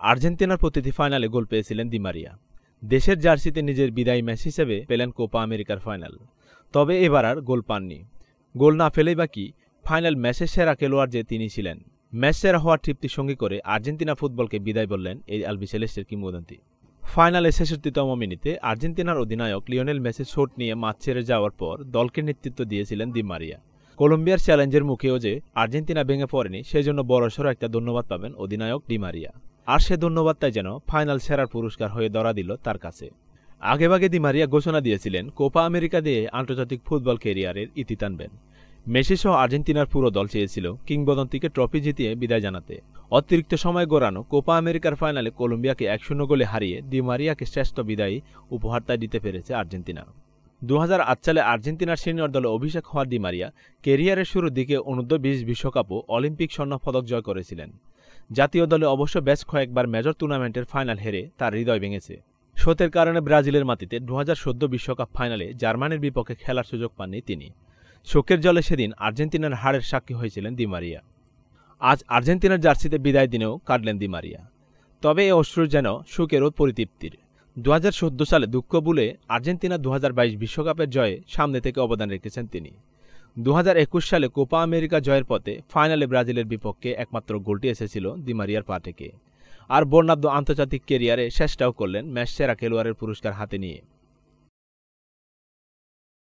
আর্জেন্টিনার প্রতিটি ফাইনালে গোল পেয়েছিলেন দি মারিয়া। দেশের জার্সিতে নিজের বিদায়ী ম্যাচ হিসেবে পেলেন কোপা আমেরিকার ফাইনাল। তবে এবার আর গোল পাননি। গোল না ফেলেই বা কি, ফাইনাল ম্যাচের সেরা খেলোয়াড় যে তিনি ছিলেন। ম্যাচ সেরা হওয়ার তৃপ্তি সঙ্গী করে আর্জেন্টিনা ফুটবলকে বিদায় বললেন এই আলবিসেলেস্টের কিংবদন্তি। ফাইনালে ৬৬তম মিনিটে আর্জেন্টিনার অধিনায়ক লিওনেল মেসি শট নিয়ে মাঠ ছেড়ে যাওয়ার পর দলকে নেতৃত্ব দিয়েছিলেন দি মারিয়া। কলম্বিয়ার চ্যালেঞ্জের মুখেও যে আর্জেন্টিনা ভেঙে পড়েনি, সেজন্য বড়সড় একটা ধন্যবাদ পাবেন অধিনায়ক ডি মারিয়া। আর সে ধন্যবাদটাই যেন ফাইনাল সেরার পুরস্কার হয়ে ধরা দিল তার কাছে। আগেভাগে দি মারিয়া ঘোষণা দিয়েছিলেন কোপা আমেরিকা দিয়ে আন্তর্জাতিক ফুটবল ক্যারিয়ারের ইতি টানবেন। মেসি সহ আর্জেন্টিনার পুরো দল চেয়েছিল কিংবদন্তিকে ট্রফি জিতিয়ে বিদায় জানাতে। অতিরিক্ত সময় গড়ানো কোপা আমেরিকার ফাইনালে কলম্বিয়াকে ১-০ গোলে হারিয়ে দি মারিয়াকে শ্রেষ্ঠ বিদায়ী উপহারটা দিতে পেরেছে আর্জেন্টিনা। ২০০৮ সালে আর্জেন্টিনার সিনিয়র দলে অভিষেক হওয়া দি মারিয়া ক্যারিয়ারের শুরুর দিকে অনূর্ধ্ব-২০ বিশ্বকাপ ও অলিম্পিক স্বর্ণপদক জয় করেছিলেন। জাতীয় দলে অবশ্য বেশ কয়েকবার মেজর টুর্নামেন্টের ফাইনাল হেরে তার হৃদয় ভেঙেছে। শোতের কারণে ব্রাজিলের মাটিতে ২০১৪ বিশ্বকাপ ফাইনালে জার্মানির বিপক্ষে খেলার সুযোগ পাননি তিনি। শোকের জলে সেদিন আর্জেন্টিনার হারের সাক্ষী হয়েছিলেন দি মারিয়া। আজ আর্জেন্টিনার জার্সিতে বিদায় দিনেও কাটলেন দি মারিয়া। তবে এ অশ্রু যেন সুখেরও পরিতৃপ্তির। ২০১৪ সালে দুঃখ ভুলে আর্জেন্টিনা ২০২২ বিশ্বকাপের জয়ে সামনে থেকে অবদান রেখেছেন তিনি। ২০২১ সালে কোপা আমেরিকা জয়ের পথে ফাইনালে ব্রাজিলের বিপক্ষে একমাত্র গোলটি এসেছিল দি মারিয়ার পা থেকে। আর বর্ণাঢ্য আন্তর্জাতিক ক্যারিয়ারে শেষটাও করলেন ম্যাচ সেরা খেলোয়াড়ের পুরস্কার হাতে নিয়ে।